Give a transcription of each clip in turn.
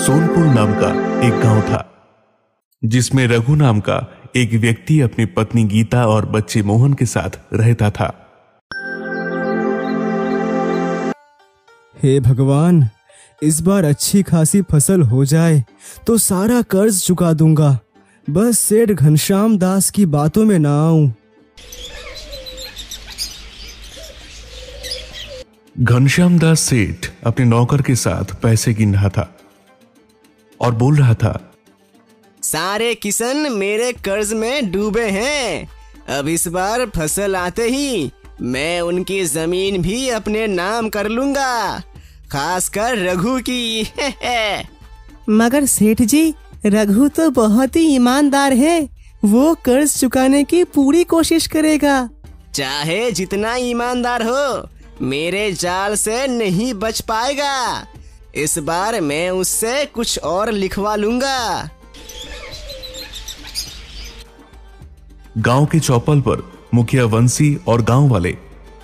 सोनपुर नाम का एक गांव था जिसमें रघु नाम का एक व्यक्ति अपनी पत्नी गीता और बच्चे मोहन के साथ रहता था। हे भगवान, इस बार अच्छी खासी फसल हो जाए तो सारा कर्ज चुका दूंगा। बस सेठ घनश्याम दास की बातों में ना आऊं। घनश्याम दास सेठ अपने नौकर के साथ पैसे गिन रहा था और बोल रहा था, सारे किसान मेरे कर्ज में डूबे हैं। अब इस बार फसल आते ही मैं उनकी जमीन भी अपने नाम कर लूंगा, खासकर रघु की। मगर सेठ जी, रघु तो बहुत ही ईमानदार है। वो कर्ज चुकाने की पूरी कोशिश करेगा। चाहे जितना ईमानदार हो, मेरे जाल से नहीं बच पाएगा। इस बार मैं उससे कुछ और लिखवा लूंगा। गांव के चौपल पर मुखिया वंशी और गांव वाले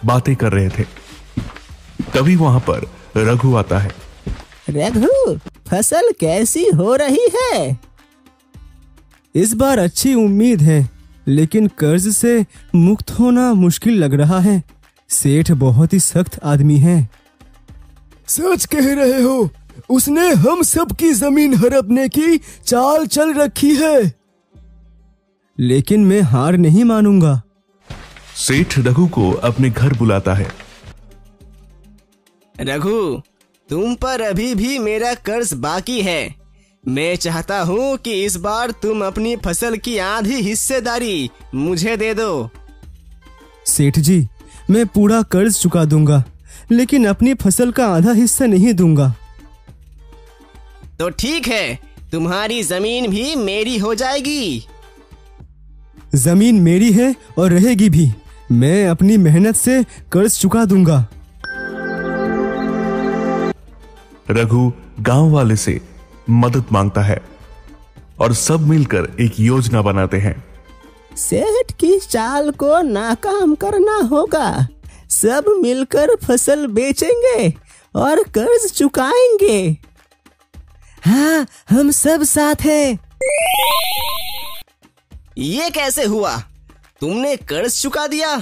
बातें कर रहे थे। तभी वहां पर रघु आता है। रघु, फसल कैसी हो रही है? इस बार अच्छी उम्मीद है, लेकिन कर्ज से मुक्त होना मुश्किल लग रहा है। सेठ बहुत ही सख्त आदमी है। सच कह रहे हो, उसने हम सब की जमीन हड़पने की चाल चल रखी है। लेकिन मैं हार नहीं मानूंगा। सेठ रघु को अपने घर बुलाता है। रघु, तुम पर अभी भी मेरा कर्ज बाकी है। मैं चाहता हूँ कि इस बार तुम अपनी फसल की आधी हिस्सेदारी मुझे दे दो। सेठ जी, मैं पूरा कर्ज चुका दूंगा, लेकिन अपनी फसल का आधा हिस्सा नहीं दूंगा। तो ठीक है, तुम्हारी जमीन भी मेरी हो जाएगी। जमीन मेरी है और रहेगी भी। मैं अपनी मेहनत से कर्ज चुका दूंगा। रघु गांव वाले से मदद मांगता है और सब मिलकर एक योजना बनाते हैं। सेठ की चाल को नाकाम करना होगा। सब मिलकर फसल बेचेंगे और कर्ज चुकाएंगे। हाँ, हम सब साथ हैं। ये कैसे हुआ? तुमने कर्ज चुका दिया?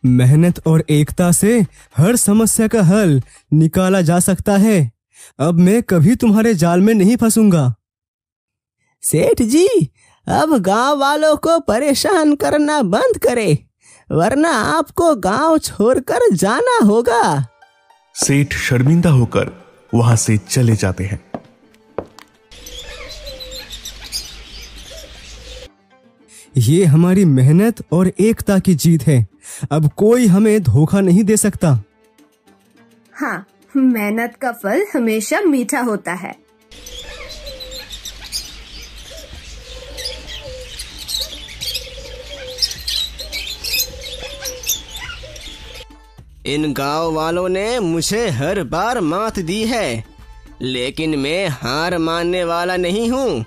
मेहनत और एकता से हर समस्या का हल निकाला जा सकता है। अब मैं कभी तुम्हारे जाल में नहीं फंसूंगा। सेठ जी, अब गांव वालों को परेशान करना बंद करें, वरना आपको गांव छोड़कर जाना होगा। सेठ शर्मिंदा होकर वहां से चले जाते हैं। ये हमारी मेहनत और एकता की जीत है। अब कोई हमें धोखा नहीं दे सकता। हाँ, मेहनत का फल हमेशा मीठा होता है। इन गांव वालों ने मुझे हर बार मात दी है, लेकिन मैं हार मानने वाला नहीं हूँ।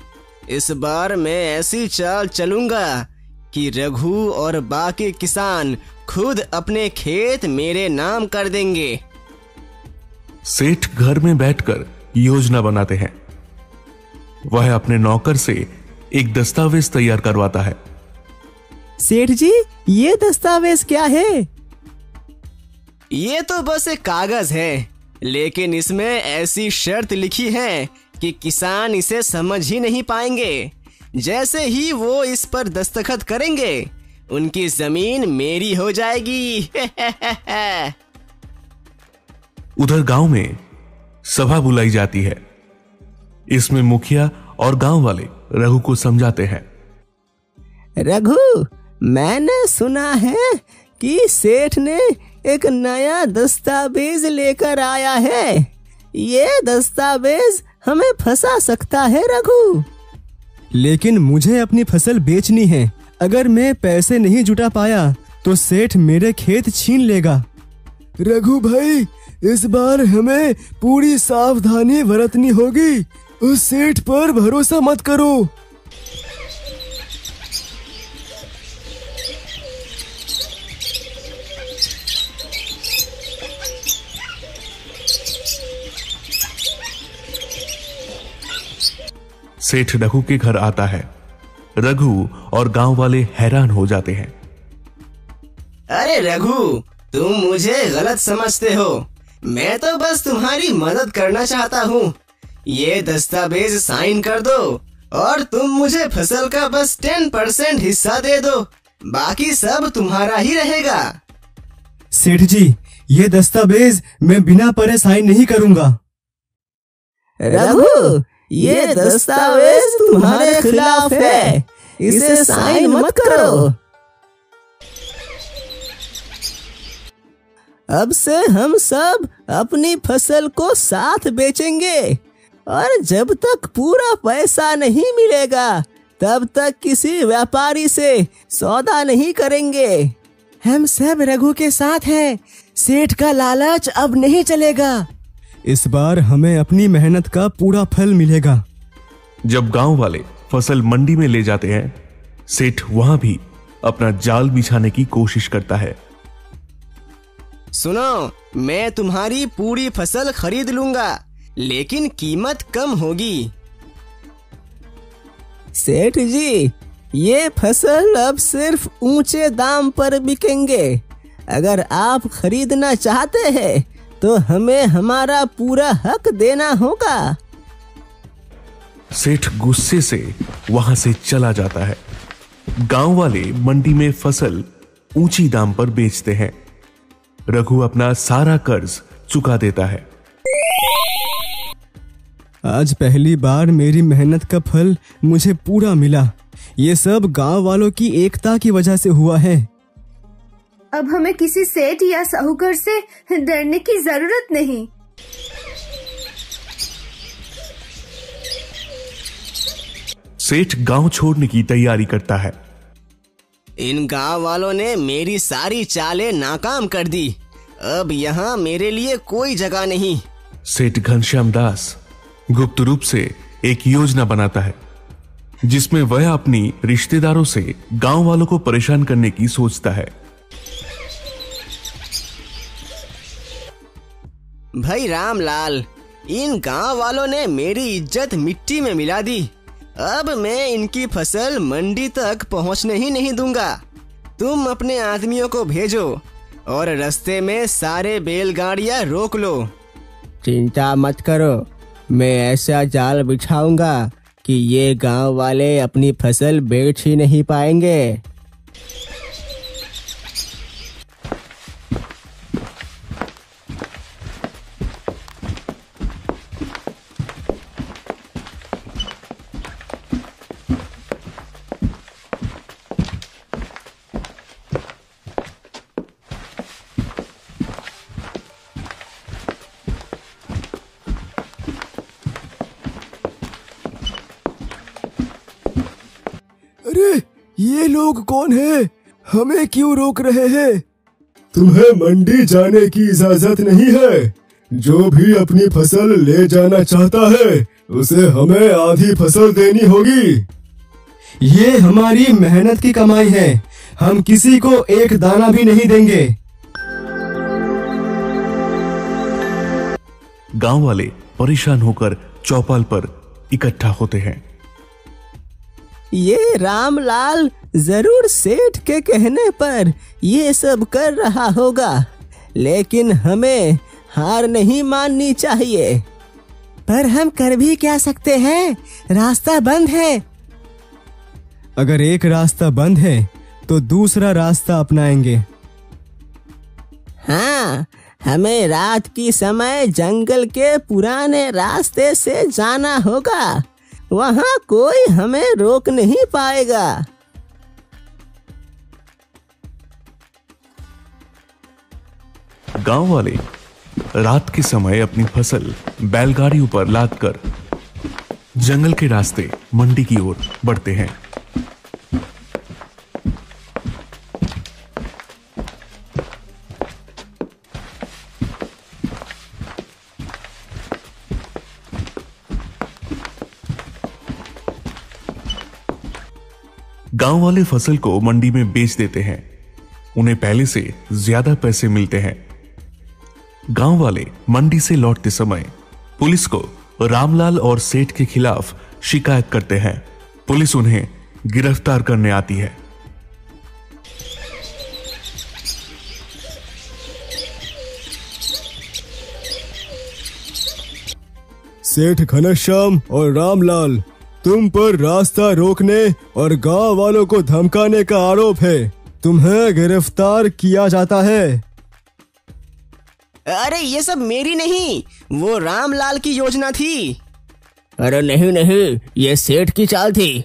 इस बार मैं ऐसी चाल चलूंगा कि रघु और बाकी किसान खुद अपने खेत मेरे नाम कर देंगे। सेठ घर में बैठकर योजना बनाते हैं। वह अपने नौकर से एक दस्तावेज तैयार करवाता है। सेठ जी, ये दस्तावेज क्या है? ये तो बस एक कागज है, लेकिन इसमें ऐसी शर्त लिखी है कि किसान इसे समझ ही नहीं पाएंगे। जैसे ही वो इस पर दस्तखत करेंगे, उनकी जमीन मेरी हो जाएगी। उधर गांव में सभा बुलाई जाती है। इसमें मुखिया और गांव वाले रघु को समझाते हैं। रघु, मैंने सुना है कि सेठ ने एक नया दस्तावेज लेकर आया है। ये दस्तावेज हमें फंसा सकता है रघु। लेकिन मुझे अपनी फसल बेचनी है। अगर मैं पैसे नहीं जुटा पाया तो सेठ मेरे खेत छीन लेगा। रघु भाई, इस बार हमें पूरी सावधानी बरतनी होगी। उस सेठ पर भरोसा मत करो। सेठ रघु के घर आता है। रघु और गांव वाले हैरान हो जाते हैं। अरे रघु, तुम मुझे गलत समझते हो। मैं तो बस तुम्हारी मदद करना चाहता हूँ। ये दस्तावेज साइन कर दो और तुम मुझे फसल का बस 10% हिस्सा दे दो, बाकी सब तुम्हारा ही रहेगा। सेठ जी, ये दस्तावेज मैं बिना पढ़े साइन नहीं करूंगा। रघु, ये दस्तावेज तुम्हारे खिलाफ है, इसे साइन मत करो। अब से हम सब अपनी फसल को साथ बेचेंगे और जब तक पूरा पैसा नहीं मिलेगा तब तक किसी व्यापारी से सौदा नहीं करेंगे। हम सब रघु के साथ हैं। सेठ का लालच अब नहीं चलेगा। इस बार हमें अपनी मेहनत का पूरा फल मिलेगा। जब गांव वाले फसल मंडी में ले जाते हैं, सेठ वहां भी अपना जाल बिछाने की कोशिश करता है। सुनो, मैं तुम्हारी पूरी फसल खरीद लूंगा, लेकिन कीमत कम होगी। सेठ जी, ये फसल अब सिर्फ ऊंचे दाम पर बिकेंगे। अगर आप खरीदना चाहते हैं तो हमें हमारा पूरा हक देना होगा। सेठ गुस्से से वहां से चला जाता है। गांव वाले मंडी में फसल ऊंची दाम पर बेचते हैं। रघु अपना सारा कर्ज चुका देता है। आज पहली बार मेरी मेहनत का फल मुझे पूरा मिला। ये सब गांव वालों की एकता की वजह से हुआ है। अब हमें किसी सेठ या साहूकार से डरने की जरूरत नहीं। सेठ गांव छोड़ने की तैयारी करता है। इन गांव वालों ने मेरी सारी चालें नाकाम कर दी। अब यहाँ मेरे लिए कोई जगह नहीं। सेठ घनश्याम दास गुप्त रूप से एक योजना बनाता है जिसमें वह अपनी रिश्तेदारों से गांव वालों को परेशान करने की सोचता है। भाई रामलाल, इन गांव वालों ने मेरी इज्जत मिट्टी में मिला दी। अब मैं इनकी फसल मंडी तक पहुंचने ही नहीं दूंगा। तुम अपने आदमियों को भेजो और रास्ते में सारे बैलगाड़ियां रोक लो। चिंता मत करो, मैं ऐसा जाल बिछाऊंगा कि ये गांव वाले अपनी फसल बेच ही नहीं पाएंगे। अरे ये लोग कौन है? हमें क्यों रोक रहे हैं? तुम्हें मंडी जाने की इजाजत नहीं है। जो भी अपनी फसल ले जाना चाहता है उसे हमें आधी फसल देनी होगी। ये हमारी मेहनत की कमाई है। हम किसी को एक दाना भी नहीं देंगे। गांव वाले परेशान होकर चौपाल पर इकट्ठा होते हैं। ये रामलाल जरूर सेठ के कहने पर ये सब कर रहा होगा, लेकिन हमें हार नहीं माननी चाहिए। पर हम कर भी क्या सकते हैं? रास्ता बंद है। अगर एक रास्ता बंद है तो दूसरा रास्ता अपनाएंगे। हाँ, हमें रात की समय जंगल के पुराने रास्ते से जाना होगा। वहाँ कोई हमें रोक नहीं पाएगा। गांव वाले रात के समय अपनी फसल बैलगाड़ियों पर लादकर जंगल के रास्ते मंडी की ओर बढ़ते हैं। गांव वाले फसल को मंडी में बेच देते हैं। उन्हें पहले से ज्यादा पैसे मिलते हैं। गांव वाले मंडी से लौटते समय पुलिस को रामलाल और सेठ के खिलाफ शिकायत करते हैं। पुलिस उन्हें गिरफ्तार करने आती है। सेठ घनश्याम और रामलाल, तुम पर रास्ता रोकने और गांव वालों को धमकाने का आरोप है। तुम्हें गिरफ्तार किया जाता है। अरे ये सब मेरी नहीं, वो रामलाल की योजना थी। अरे नहीं नहीं, ये सेठ की चाल थी।